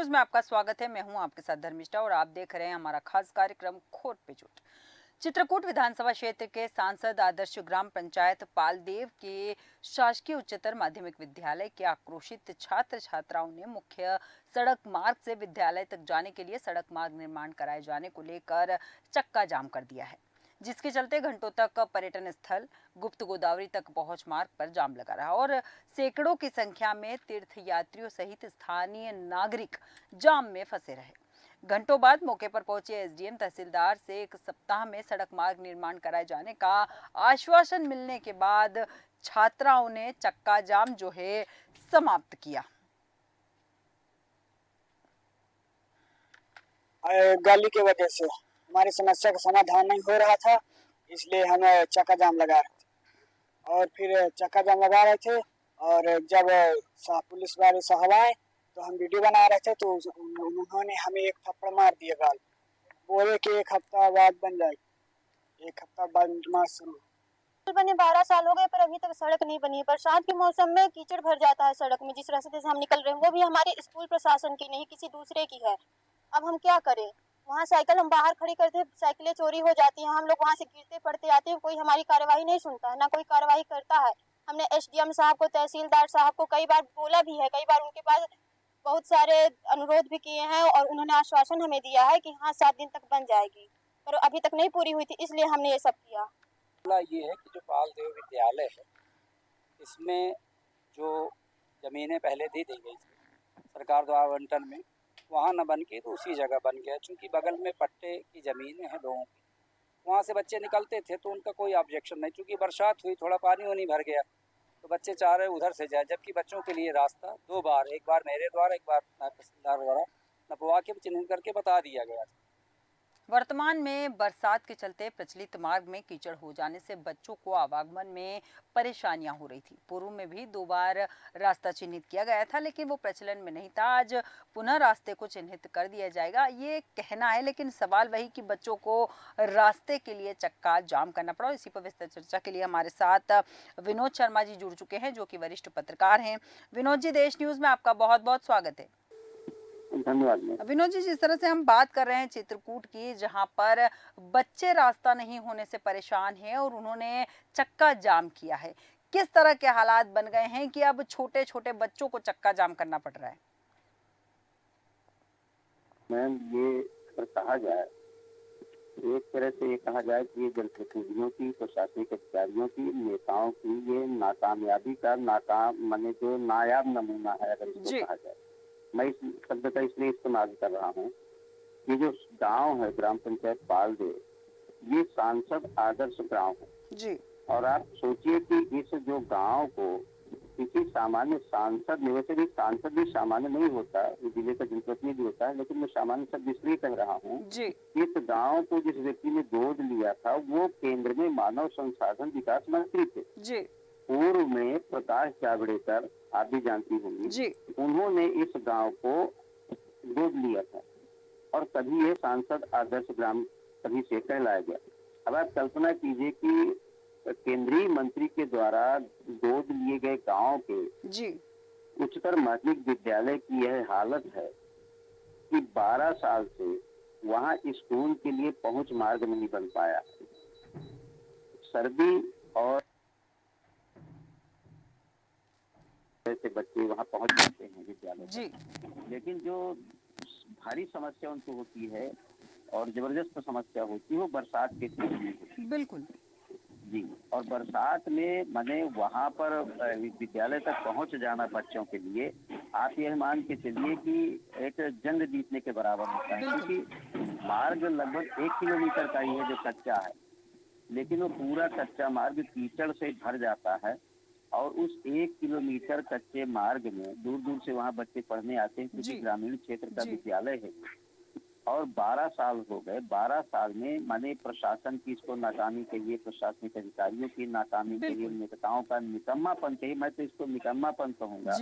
News में आपका स्वागत है। मैं हूं आपके साथ धर्मिष्ठा और आप देख रहे हैं हमारा खास कार्यक्रम खोट पे चोट। चित्रकूट विधानसभा क्षेत्र के सांसद आदर्श ग्राम पंचायत पालदेव के शासकीय उच्चतर माध्यमिक विद्यालय के आक्रोशित छात्र छात्राओं ने मुख्य सड़क मार्ग से विद्यालय तक जाने के लिए सड़क मार्ग निर्माण कराए जाने को लेकर चक्का जाम कर दिया है, जिसके चलते घंटों तक पर्यटन स्थल गुप्त गोदावरी तक पहुंच मार्ग पर जाम लगा रहा और सैकड़ों की संख्या में तीर्थ यात्रियों सहित स्थानीय नागरिक जाम में फंसे रहे। घंटों बाद मौके पर पहुंचे एसडीएम तहसीलदार से एक सप्ताह में सड़क मार्ग निर्माण कराए जाने का आश्वासन मिलने के बाद छात्राओं ने चक्का जाम जो है समाप्त किया। गली की वजह से हमारी समस्या का समाधान नहीं हो रहा था, इसलिए हम चक्का जाम लगा रहे थे। और फिर चक्का जाम लगा रहे थे और जब पुलिस वाले साहब आए तो हम वीडियो बना रहे थे, तो उन्होंने हमें एक थप्पड़ मार दिया गाल, बोले कि 1 हफ्ता बाद बन जाएगी। 1 हफ्ता बाद निर्माण शुरू बने 12 साल हो गए पर अभी तक सड़क नहीं बनी है। बरसात के मौसम में कीचड़ भर जाता है सड़क में। जिस रास्ते से हम निकल रहे हैं वो भी हमारे स्कूल प्रशासन की नहीं, किसी दूसरे की है। अब हम क्या करें? वहाँ साइकिल हम बाहर खड़ी करते हैं, साइकिलें चोरी हो जाती हैं, हम लोग वहाँ से गिरते पड़ते आते हैं, कोई हमारी कार्यवाही नहीं सुनता है, ना कोई कार्यवाही करता है। हमने एसडीएम साहब को, तहसीलदार साहब को कई बार बोला भी है, कई बार उनके पास बहुत सारे अनुरोध भी किए हैं और उन्होंने आश्वासन हमें दिया है कि हाँ 7 दिन तक बन जाएगी, पर अभी तक नहीं पूरी हुई थी, इसलिए हमने ये सब किया। मामला ये है कि जो पालदेव विद्यालय है इसमें जो ज़मीनें पहले दे दी गई थी सरकार द्वारा आवंटन में, वहाँ न बन के तो उसी जगह बन गया। चूँकि बगल में पट्टे की ज़मीनें हैं लोगों की, वहाँ से बच्चे निकलते थे तो उनका कोई ऑब्जेक्शन नहीं। चूँकि बरसात हुई, थोड़ा पानी वानी भर गया तो बच्चे चाह रहे उधर से जाए, जबकि बच्चों के लिए रास्ता 2 बार, एक बार मेरे द्वारा, एक बार तहसीलदार द्वारा नपवा के चिन्हित करके बता दिया गया था। वर्तमान में बरसात के चलते प्रचलित मार्ग में कीचड़ हो जाने से बच्चों को आवागमन में परेशानियां हो रही थी। पूर्व में भी 2 बार रास्ता चिन्हित किया गया था, लेकिन वो प्रचलन में नहीं था। आज पुनः रास्ते को चिन्हित कर दिया जाएगा, ये कहना है, लेकिन सवाल वही कि बच्चों को रास्ते के लिए चक्का जाम करना पड़ा। इसी पर विस्तृत चर्चा के लिए हमारे साथ विनोद शर्मा जी जुड़ चुके हैं, जो कि वरिष्ठ पत्रकार हैं। विनोद जी, देश न्यूज में आपका बहुत बहुत स्वागत है। धन्यवाद। विनोद जी, जिस तरह से हम बात कर रहे हैं चित्रकूट की, जहां पर बच्चे रास्ता नहीं होने से परेशान हैं और उन्होंने चक्का जाम किया है, किस तरह के हालात बन गए हैं कि अब छोटे छोटे बच्चों को चक्का जाम करना पड़ रहा है? मैम, ये अगर कहा जाए, एक तरह से ये कहा जाए कि ये जनप्रतिनिधियों की, प्रशासनिक अधिकारियों की, नेताओं की ये नाकामयाबी का माने जो नायाब नमूना है, अगर इसको कहा जाए। मैं इस शब्द का इसलिए इस्तेमाल कर रहा हूँ कि जो गांव है ग्राम पंचायत पालदेव, ये सांसद आदर्श गांव है जी। और आप सोचिए कि इस जो गांव को किसी सामान्य सांसद ने, वैसे भी सांसद भी सामान्य नहीं होता, जिले का जनप्रतिनिधि होता है, लेकिन मैं सामान्य शब्द इसलिए कह रहा हूँ, इस गांव को जिस व्यक्ति ने गोद लिया था वो केंद्र में मानव संसाधन विकास मंत्री थे जी। पूर्व में प्रकाश जावड़ेकर, आप भी जानती होंगी, उन्होंने इस गांव को गोद लिया था और तभी ये सांसद आदर्श ग्राम तभी से कहलाया गया। अब आप कल्पना कीजिए कि केंद्रीय मंत्री के द्वारा गोद लिए गए गांव के उच्चतर माध्यमिक विद्यालय की यह हालत है कि 12 साल से वहां स्कूल के लिए पहुंच मार्ग नहीं बन पाया। सर्दी और से बच्चे वहां पहुंच जाते हैं विद्यालय, लेकिन जो भारी समस्या उनको होती है और जबरदस्त समस्या होती है वो बरसात के सीजन में होती है। बिल्कुल जी। और बरसात में माने वहां पर विद्यालय तक पहुंच जाना बच्चों के लिए, आप यह मान के चलिए कि एक जंग जीतने के बराबर होता है, क्योंकि मार्ग लगभग 1 किलोमीटर का ही है जो कच्चा है, लेकिन वो पूरा कच्चा मार्ग कीचड़ से भर जाता है और उस 1 किलोमीटर कच्चे मार्ग में दूर दूर से वहाँ बच्चे पढ़ने आते हैं, क्योंकि ग्रामीण क्षेत्र का विद्यालय है। और 12 साल हो गए, 12 साल में माने प्रशासन की इसको नाकामी के लिए, प्रशासनिक अधिकारियों की नाकामी के लिए, नेताओं का निकम्मापन चाहिए, मैं तो इसको निकम्मापन कहूँगा,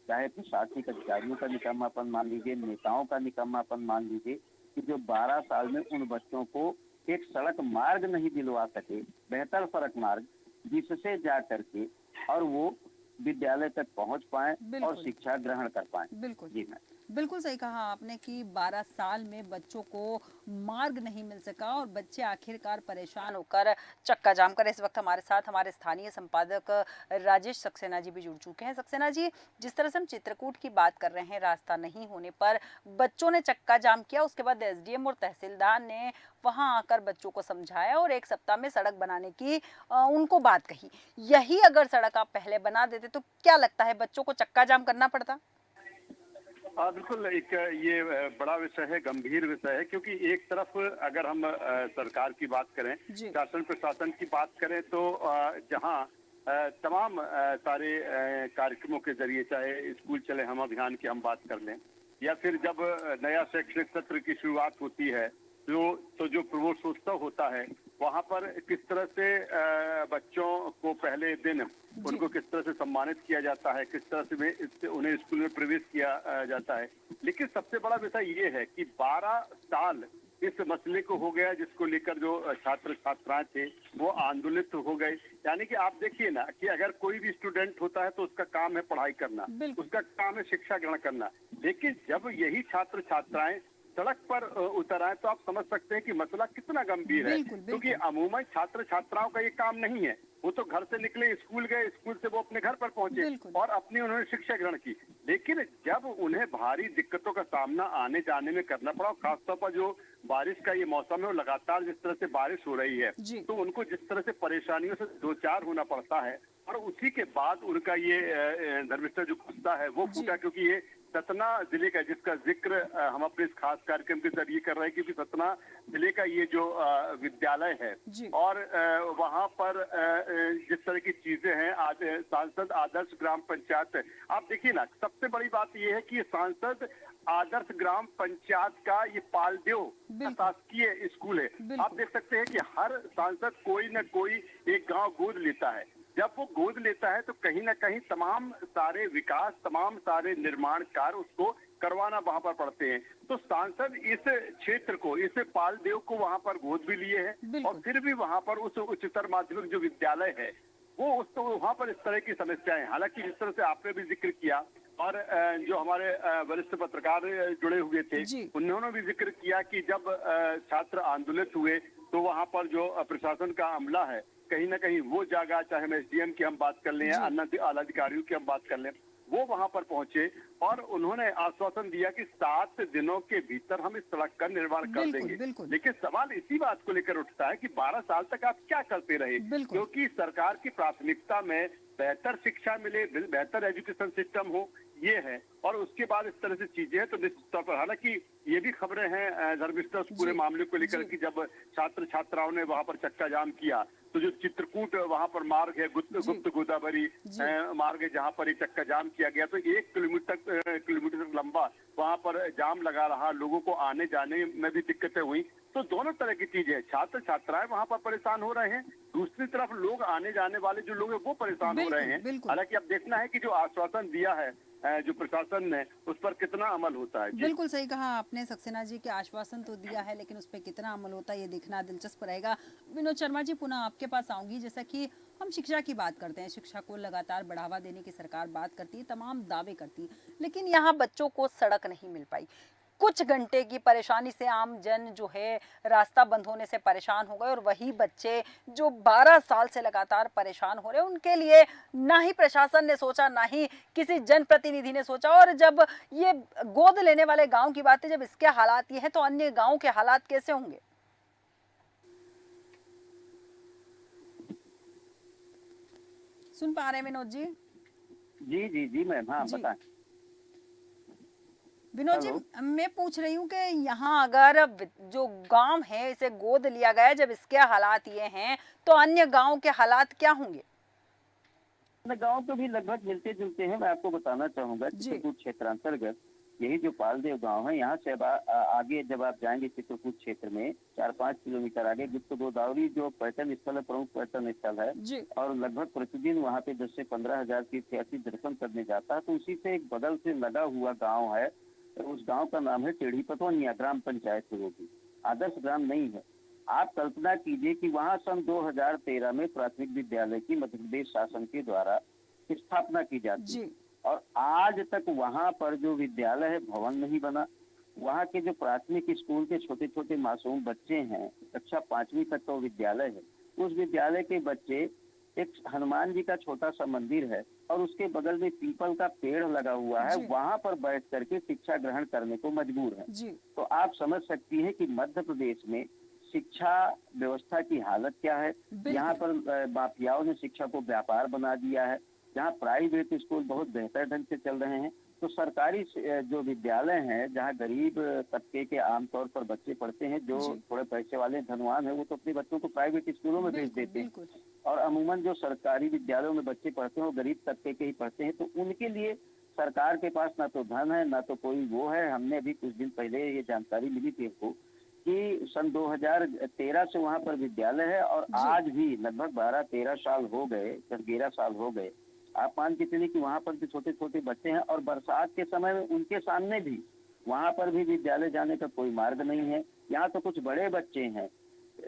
चाहे प्रशासनिक अधिकारियों का निकम्मापन मान लीजिए, नेताओं का निकम्मापन मान लीजिए, कि जो 12 साल में उन बच्चों को एक सड़क मार्ग नहीं दिलवा सके, बेहतर सड़क मार्ग, जिससे जा करके और वो विद्यालय तक पहुंच पाए और शिक्षा ग्रहण कर पाए। बिल्कुल जी मैम। बिल्कुल सही कहा आपने कि 12 साल में बच्चों को मार्ग नहीं मिल सका और बच्चे आखिरकार परेशान होकर चक्का जाम कर। इस वक्त हमारे साथ हमारे स्थानीय संपादक राजेश सक्सेना जी भी जुड़ चुके हैं। सक्सेना जी, जिस तरह से हम चित्रकूट की बात कर रहे हैं, रास्ता नहीं होने पर बच्चों ने चक्का जाम किया, उसके बाद एसडीएम और तहसीलदार ने वहां आकर बच्चों को समझाया और एक सप्ताह में सड़क बनाने की उनको बात कही। यही अगर सड़क आप पहले बना देते तो क्या लगता है बच्चों को चक्का जाम करना पड़ता? हाँ बिल्कुल, एक ये बड़ा विषय है, गंभीर विषय है, क्योंकि एक तरफ अगर हम सरकार की बात करें, जी। शासन प्रशासन की बात करें, तो जहाँ तमाम सारे कार्यक्रमों के जरिए, चाहे स्कूल चले हम अभियान की हम बात कर लें, या फिर जब नया शैक्षणिक सत्र की शुरुआत होती है तो जो प्रवेशोत्सव होता है, वहाँ पर किस तरह से बच्चों को पहले दिन उनको किस तरह से सम्मानित किया जाता है, किस तरह से उन्हें स्कूल में प्रवेश किया जाता है। लेकिन सबसे बड़ा विषय ये है कि 12 साल इस मसले को हो गया, जिसको लेकर जो छात्र छात्राएं थे वो आंदोलित हो गए। यानी कि आप देखिए ना कि अगर कोई भी स्टूडेंट होता है तो उसका काम है पढ़ाई करना, उसका काम है शिक्षा ग्रहण करना, लेकिन जब यही छात्र छात्राएं सड़क पर उतर आए तो आप समझ सकते हैं कि मसला कितना गंभीर है। क्योंकि अमूमन छात्र छात्राओं का ये काम नहीं है, वो तो घर से निकले, स्कूल गए, स्कूल से वो अपने घर पर पहुंचे और अपनी उन्होंने शिक्षा ग्रहण की। लेकिन जब उन्हें भारी दिक्कतों का सामना आने जाने में करना पड़ा, खासतौर पर जो बारिश का ये मौसम है, वो लगातार जिस तरह से बारिश हो रही है, तो उनको जिस तरह से परेशानियों से दो चार होना पड़ता है, और उसी के बाद उनका ये धर्मिष्ठा जो गुस्सा है वो फूटा। क्योंकि ये सतना जिले का, जिसका जिक्र हम अपने इस खास कार्यक्रम के जरिए कर रहे हैं, क्योंकि सतना जिले का ये जो विद्यालय है और वहाँ पर जिस तरह की चीजें हैं, आज सांसद आदर्श ग्राम पंचायत, आप देखिए ना, सबसे बड़ी बात ये है कि ये सांसद आदर्श ग्राम पंचायत का ये पालदेव शासकीय स्कूल है। आप देख सकते हैं कि हर सांसद कोई न कोई एक गांव गोद लेता है। जब वो गोद लेता है तो कहीं ना कहीं तमाम सारे विकास, तमाम सारे निर्माण कार्य उसको करवाना वहां पर पड़ते हैं। तो सांसद इस क्षेत्र को, इस पालदेव को वहां पर गोद भी लिए हैं, और फिर भी वहां पर उस उच्चतर माध्यमिक जो विद्यालय है वो उसको वहां पर इस तरह की समस्याएं, हालांकि जिस तरह से आपने भी जिक्र किया और जो हमारे वरिष्ठ पत्रकार जुड़े हुए थे उन्होंने भी जिक्र किया कि जब छात्र आंदोलित हुए तो वहां पर जो प्रशासन का अमला है कहीं ना कहीं वो जागा, चाहे हम एसडीएम की हम बात कर लें या अन्य आला अधिकारियों की हम बात कर लें, वो वहां पर पहुंचे और उन्होंने आश्वासन दिया कि 7 दिनों के भीतर हम इस सड़क का निर्माण कर देंगे। लेकिन सवाल इसी बात को लेकर उठता है कि 12 साल तक आप क्या करते रहे, क्योंकि सरकार की प्राथमिकता में बेहतर शिक्षा मिले, बेहतर एजुकेशन सिस्टम हो, ये है, और उसके बाद इस तरह से चीजें हैं। तो निश्चित तौर पर, हालांकि ये भी खबरें हैं धर्मिष्ठा उस पूरे मामले को लेकर कि जब छात्र छात्राओं ने वहां पर चक्का जाम किया तो जो चित्रकूट वहां पर मार्ग है, गुप्त गोदावरी मार्ग है, जहां पर ये चक्का जाम किया गया, तो 1 किलोमीटर लंबा वहां पर जाम लगा रहा, लोगों को आने जाने में भी दिक्कतें हुई। तो दोनों तरह की चीजें, छात्र छात्राएं वहां पर परेशान हो रहे हैं, दूसरी तरफ लोग आने जाने वाले जो लोग हैं वो परेशान हो रहे हैं। हालांकि अब देखना है कि जो आश्वासन दिया है जो प्रशासन ने, उस पर कितना अमल होता है। बिल्कुल सही कहा आपने सक्सेना जी, के आश्वासन तो दिया है लेकिन उस पर कितना अमल होता है ये देखना दिलचस्प रहेगा। विनोद शर्मा जी, पुनः आपके पास आऊंगी। जैसा कि हम शिक्षा की बात करते हैं, शिक्षा को लगातार बढ़ावा देने की सरकार बात करती है, तमाम दावे करती है, लेकिन यहाँ बच्चों को सड़क नहीं मिल पाई। कुछ घंटे की परेशानी से आम जन जो है रास्ता बंद होने से परेशान हो गए, और वही बच्चे जो 12 साल से लगातार परेशान हो रहे हैं, उनके लिए ना ही प्रशासन ने सोचा, ना ही किसी जनप्रतिनिधि ने सोचा। और जब ये गोद लेने वाले गांव की बात है, जब इसके हालात ये है तो अन्य गांव के हालात कैसे होंगे? सुन पा रहे हैं विनोद जी? जी मैम, हाँ बताएं। विनोद जी, मैं पूछ रही हूँ कि यहाँ अगर जो गांव है इसे गोद लिया गया, जब इसके हालात ये हैं तो अन्य गांव के हालात क्या होंगे? गांव तो भी लगभग मिलते जुलते हैं। मैं आपको बताना चाहूंगा चित्रकूट क्षेत्रांतर्गत यही जो पालदेव गांव है, यहाँ से आगे जब आप जाएंगे चित्रकूट क्षेत्र में 4-5 किलोमीटर आगे गुप्त गोदावरी जो पर्यटन स्थल है, प्रमुख पर्यटन स्थल है, और लगभग प्रतिदिन वहाँ पे 10 से 15 हजार तीर्थयात्री दर्शन करने जाता है। तो उसी से एक बगल से लगा हुआ गाँव है, उस गांव का नाम है टेढ़ी पतवनिया ग्राम पंचायत है, वो भी आदर्श ग्राम नहीं है। आप कल्पना कीजिए कि वहां सन 2013 में प्राथमिक विद्यालय की मध्य प्रदेश शासन के द्वारा स्थापना की जाती है, और आज तक वहाँ पर जो विद्यालय है भवन नहीं बना। वहाँ के जो प्राथमिक स्कूल के छोटे छोटे मासूम बच्चे हैं, कक्षा 5वीं तक का विद्यालय है, उस विद्यालय के बच्चे, एक हनुमान जी का छोटा सा मंदिर है और उसके बगल में पीपल का पेड़ लगा हुआ है, जी। वहाँ पर बैठ करके शिक्षा ग्रहण करने को मजबूर है। जी तो आप समझ सकती हैं कि मध्य प्रदेश में शिक्षा व्यवस्था की हालत क्या है। यहाँ पर माफियाओं ने शिक्षा को व्यापार बना दिया है। जहाँ प्राइवेट स्कूल बहुत बेहतर ढंग से चल रहे हैं, तो सरकारी जो विद्यालय हैं, जहाँ गरीब तबके के आमतौर पर बच्चे पढ़ते हैं, जो जी। थोड़े पैसे वाले धनवान हैं, वो तो अपने बच्चों को प्राइवेट स्कूलों में भेज बिल्कुल देते हैं। बिल्कुल। और अमूमन जो सरकारी विद्यालयों में बच्चे पढ़ते हैं वो गरीब तबके के ही पढ़ते हैं, तो उनके लिए सरकार के पास ना तो धन है ना तो कोई वो है। हमने अभी कुछ दिन पहले ये जानकारी मिली थी हमको कि सन 2013 से वहाँ पर विद्यालय है और जी। आज भी लगभग 12-13 साल हो गए, 10-11 साल हो गए। आप मान के चलिए कि वहाँ पर भी छोटे छोटे बच्चे हैं और बरसात के समय में उनके सामने भी वहाँ पर भी विद्यालय जाने का कोई मार्ग नहीं है। यहाँ तो कुछ बड़े बच्चे हैं,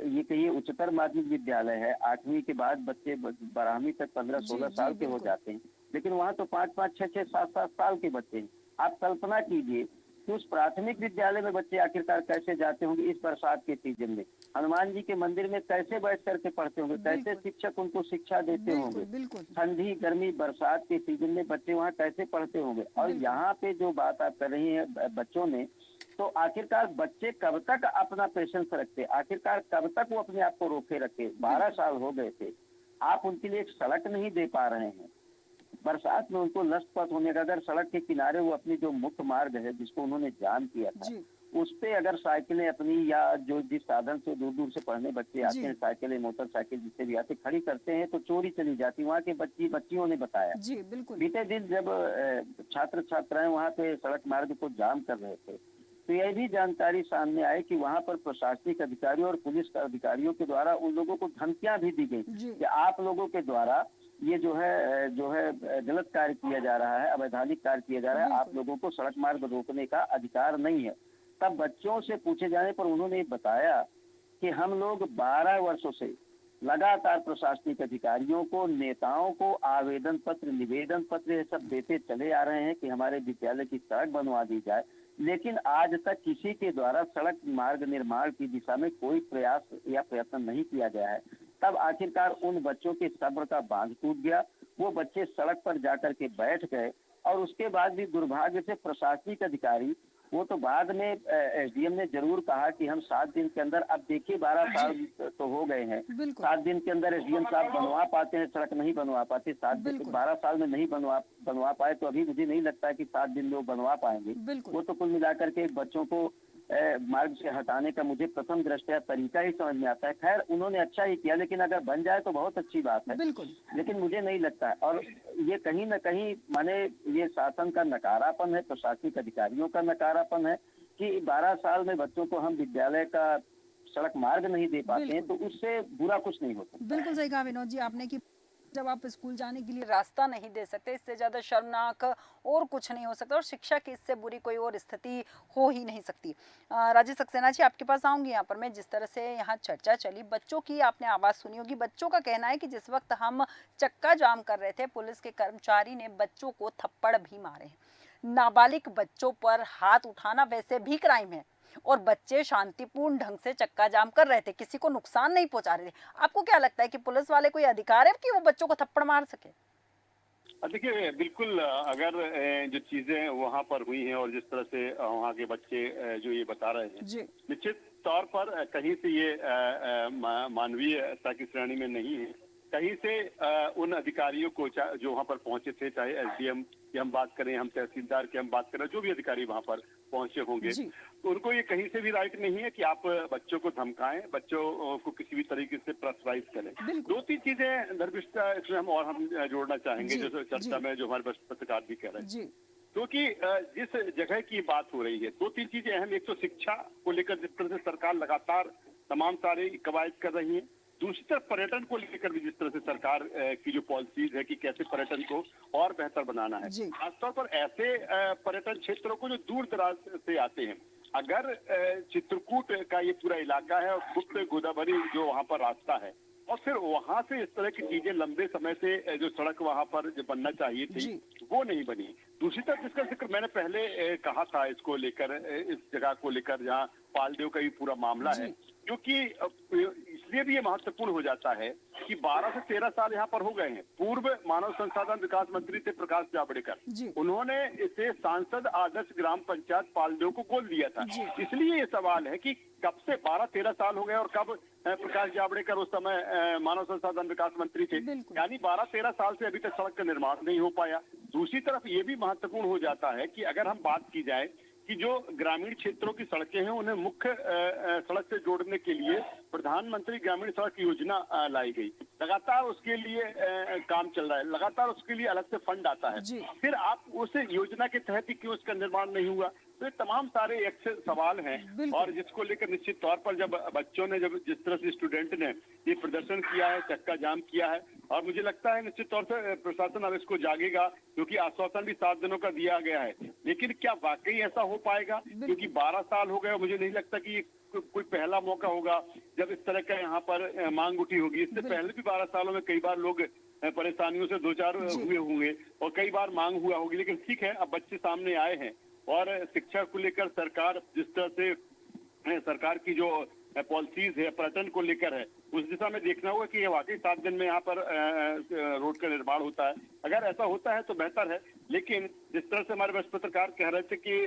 ये कहिए उच्चतर माध्यमिक विद्यालय है, 8वीं के बाद बच्चे 12वीं तक 15-16 जी, साल के हो बिल्कुल। जाते हैं, लेकिन वहाँ तो 5-5, 6-6, 7-7 साल के बच्चे हैं। आप कल्पना कीजिए कि उस प्राथमिक विद्यालय में बच्चे आखिरकार कैसे जाते होंगे इस बरसात के सीजन में, हनुमान जी के मंदिर में कैसे बैठ करके पढ़ते होंगे, कैसे बिल्कुल। शिक्षक उनको शिक्षा देते बिल्कुल होंगे, बिल्कुल। ठंडी गर्मी बरसात के सीजन में बच्चे वहाँ कैसे पढ़ते होंगे। और बिल्कुल। यहाँ पे जो बात आप कर रही हैं बच्चों में, तो आखिरकार बच्चे कब तक अपना पेशेंस रखते, आखिरकार कब तक वो अपने आप को रोके रखे। 12 साल हो गए थे, आप उनके लिए एक सड़क नहीं दे पा रहे हैं। बरसात में उनको लचपत होने का, अगर सड़क के किनारे वो अपनी जो मुख्य मार्ग है जिसको उन्होंने जाम किया था, जी उस पे अगर साइकिलें अपनी या जो जिस साधन से दूर दूर से पढ़ने बच्चे आते जी। हैं, साइकिलें मोटरसाइकिल जिससे भी आते खड़ी करते हैं तो चोरी चली जाती। वहाँ के बच्चियों ने बताया जी बिल्कुल। बीते दिन जब छात्र छात्राएं वहाँ पे सड़क मार्ग को जाम कर रहे थे, तो यह भी जानकारी सामने आई कि वहाँ पर प्रशासनिक अधिकारियों और पुलिस अधिकारियों के द्वारा उन लोगों को धमकियां भी दी गई जी कि आप लोगों के द्वारा ये जो है गलत कार्य किया जा रहा है, अवैधानिक कार्य किया जा रहा है, आप बिल्कुल। लोगों को सड़क मार्ग रोकने का अधिकार नहीं है। तब बच्चों से पूछे जाने पर उन्होंने बताया कि हम लोग 12 वर्षों से लगातार प्रशासनिक अधिकारियों को, नेताओं को आवेदन पत्र, निवेदन पत्र ये सब देते चले आ रहे हैं कि हमारे विद्यालय की सड़क बनवा दी जाए, लेकिन आज तक किसी के द्वारा सड़क मार्ग निर्माण की दिशा में कोई प्रयास या प्रयत्न नहीं किया गया है। तब आखिरकार उन बच्चों के सब्र का बांध टूट गया, वो बच्चे सड़क पर जाकर के बैठ गए और उसके बाद भी दुर्भाग्य से प्रशासनिक अधिकारी, वो तो बाद में एसडीएम ने जरूर कहा कि हम 7 दिन के अंदर, अब देखिए 12 साल तो हो गए हैं, बिल्कुल। 7 दिन के अंदर एसडीएम साहब बनवा पाते हैं सड़क, नहीं बनवा पाते। 7 दिन, बिल्कुल। 12 साल में नहीं बनवा पाए, तो अभी मुझे नहीं लगता है कि 7 दिन में वो बनवा पाएंगे। बिल्कुल। वो तो कुल मिलाकर के बच्चों को मार्ग से हटाने का मुझे प्रथम दृष्टया तरीका ही समझ में आता है। खैर उन्होंने अच्छा ही किया, लेकिन अगर बन जाए तो बहुत अच्छी बात है, बिल्कुल। लेकिन मुझे नहीं लगता है। और ये कहीं न कहीं माने ये शासन का नकारापन है, प्रशासनिक अधिकारियों का नकारापन है कि 12 साल में बच्चों को हम विद्यालय का सड़क मार्ग नहीं दे पाते हैं, तो उससे बुरा कुछ नहीं हो सकता। बिल्कुल सही कहा विनोद जी आपने कि जब आप स्कूल जाने के लिए रास्ता नहीं दे सकते, इससे ज्यादा शर्मनाक और कुछ नहीं हो सकता और शिक्षा की इससे बुरी कोई और स्थिति हो ही नहीं सकती। राजेश सक्सेना जी आपके पास आऊंगी। यहाँ पर मैं जिस तरह से यहाँ चर्चा चली, बच्चों की आपने आवाज सुनी होगी। बच्चों का कहना है कि जिस वक्त हम चक्का जाम कर रहे थे, पुलिस के कर्मचारी ने बच्चों को थप्पड़ भी मारे हैं। नाबालिग बच्चों पर हाथ उठाना वैसे भी क्राइम है और बच्चे शांतिपूर्ण ढंग से चक्का जाम कर रहे थे, किसी को नुकसान नहीं पहुंचा रहे थे। आपको क्या लगता है कि पुलिस वाले कोई अधिकार है कि वो बच्चों को थप्पड़ मार सके? देखिए बिल्कुल, अगर जो चीजें वहाँ पर हुई हैं और जिस तरह से वहाँ के बच्चे जो ये बता रहे हैं, जी निश्चित तौर पर कहीं से ये मानवीयता की श्रेणी में नहीं है। कहीं से उन अधिकारियों को जो वहाँ पर पहुंचे थे, चाहे एसडीएम की हम बात करें, हम तहसीलदार की हम बात करें, जो भी अधिकारी वहाँ पर पहुंचे होंगे, तो उनको ये कहीं से भी राइट नहीं है कि आप बच्चों को धमकाएं, बच्चों को किसी भी तरीके से प्रेशराइज करें। 2-3 चीजें धर्मिष्ठा इसमें हम जोड़ना चाहेंगे, जो चर्चा में जो हमारे पत्रकार भी कह रहे हैं, क्योंकि जिस जगह की बात हो रही है, 2-3 चीजें अहम। एक तो शिक्षा को लेकर जिस तरह से सरकार लगातार तमाम सारे कवायद कर रही है, दूसरी तरफ पर्यटन को लेकर भी जिस तरह से सरकार की जो पॉलिसीज है कि कैसे पर्यटन को और बेहतर बनाना है, खासतौर पर ऐसे पर्यटन क्षेत्रों को जो दूर दराज से आते हैं। अगर चित्रकूट का ये पूरा इलाका है और गुप्त गोदावरी जो वहाँ पर रास्ता है, और फिर वहां से इस तरह की चीजें लंबे समय से जो सड़क वहां पर जो बनना चाहिए थी वो नहीं बनी। दूसरी तरफ जिसका जिक्र मैंने पहले कहा था इसको लेकर, इस जगह को लेकर जहाँ पालदेव का ये पूरा मामला है, क्योंकि इसलिए भी ये महत्वपूर्ण हो जाता है कि 12 से 13 साल यहाँ पर हो गए हैं। पूर्व मानव संसाधन विकास मंत्री थे प्रकाश जावड़ेकर, उन्होंने इसे सांसद आदर्श ग्राम पंचायत पालदेव को गोद दिया था। इसलिए ये सवाल है कि कब से 12-13 साल हो गए और कब प्रकाश जावड़ेकर उस समय मानव संसाधन विकास मंत्री थे, यानी 12-13 साल से अभी तक सड़क का निर्माण नहीं हो पाया। दूसरी तरफ ये भी महत्वपूर्ण हो जाता है कि अगर हम बात की जाए कि जो ग्रामीण क्षेत्रों की सड़कें हैं उन्हें मुख्य सड़क से जोड़ने के लिए प्रधानमंत्री ग्रामीण सड़क योजना लाई गई। लगातार उसके लिए काम चल रहा है, लगातार उसके लिए अलग से फंड आता है। फिर आप उस योजना के तहत ही क्यों उसका निर्माण नहीं हुआ? तो ये तमाम सारे एक सवाल हैं और जिसको लेकर निश्चित तौर पर जब बच्चों ने, जब जिस तरह से स्टूडेंट ने ये प्रदर्शन किया है, चक्का जाम किया है, और मुझे लगता है निश्चित तौर से प्रशासन अब इसको जागेगा, क्योंकि आश्वासन भी 7 दिनों का दिया गया है। लेकिन क्या वाकई ऐसा हो पाएगा? क्योंकि 12 साल हो गए, मुझे नहीं लगता कि ये कोई पहला मौका होगा जब इस तरह का यहाँ पर मांग उठी होगी। इससे पहले भी 12 सालों में कई बार लोग परेशानियों से 2-4 हुए होंगे और कई बार मांग हुआ होगी। लेकिन ठीक है, अब बच्चे सामने आए हैं और शिक्षा को लेकर सरकार जिस तरह से सरकार की जो पॉलिसीज है पर्यटन को लेकर है, उस दिशा में देखना होगा कि ये वाकई 7 दिन में यहाँ पर रोड का निर्माण होता है। अगर ऐसा होता है तो बेहतर है, लेकिन जिस तरह से हमारे वरिष्ठ पत्रकार कह रहे थे कि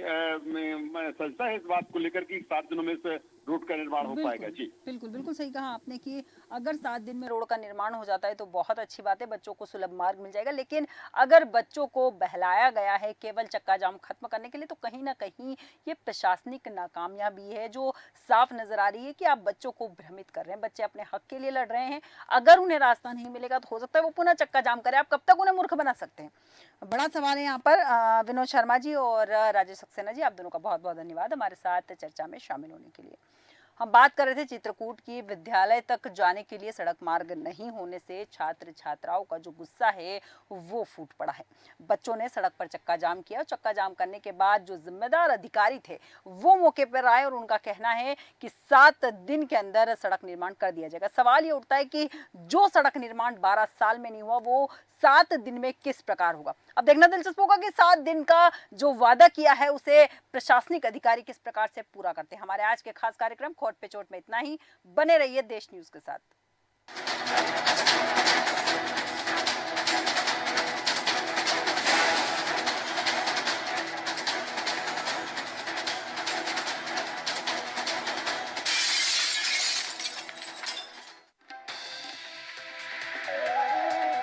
संशय है इस बात को लेकर कि 7 दिनों में इस रोड का निर्माण हो पाएगा। जी बिल्कुल बिल्कुल सही कहा आपने कि अगर 7 दिन में रोड का निर्माण हो जाता है तो बहुत अच्छी बात है, बच्चों को सुलभ मार्ग मिल जाएगा। लेकिन अगर बच्चों को बहलाया गया है केवल चक्का जाम खत्म करने के लिए, तो कहीं ना कहीं ये प्रशासनिक नाकामयाबी है जो साफ नजर आ रही है कि आप बच्चों को भ्रमित कर रहे हैं। बच्चे अपने हक के लिए लड़ रहे हैं, अगर उन्हें रास्ता नहीं मिलेगा तो हो सकता है वो पुनः चक्का जाम करें। आप कब तक उन्हें मूर्ख बना सकते हैं? बड़ा सवाल है यहाँ पर। विनोद शर्मा जी और राजेश सक्सेना जी, आप दोनों का बहुत बहुत धन्यवाद हमारे साथ चर्चा में शामिल होने के लिए। हम बात कर रहे थे चित्रकूट की। विद्यालय तक जाने के लिए सड़क मार्ग नहीं होने से छात्र छात्राओं का जो गुस्सा है वो फूट पड़ा है। बच्चों ने सड़क पर चक्का जाम किया। चक्का जाम करने के बाद जो जिम्मेदार अधिकारी थे वो मौके पर आए और उनका कहना है कि 7 दिन के अंदर सड़क निर्माण कर दिया जाएगा। सवाल ये उठता है कि जो सड़क निर्माण 12 साल में नहीं हुआ वो 7 दिन में किस प्रकार होगा। अब देखना दिलचस्प होगा कि 7 दिन का जो वादा किया है उसे प्रशासनिक अधिकारी किस प्रकार से पूरा करते हैं। हमारे आज के खास कार्यक्रम खोट पे चोट में इतना ही। बने रहिए देश न्यूज के साथ।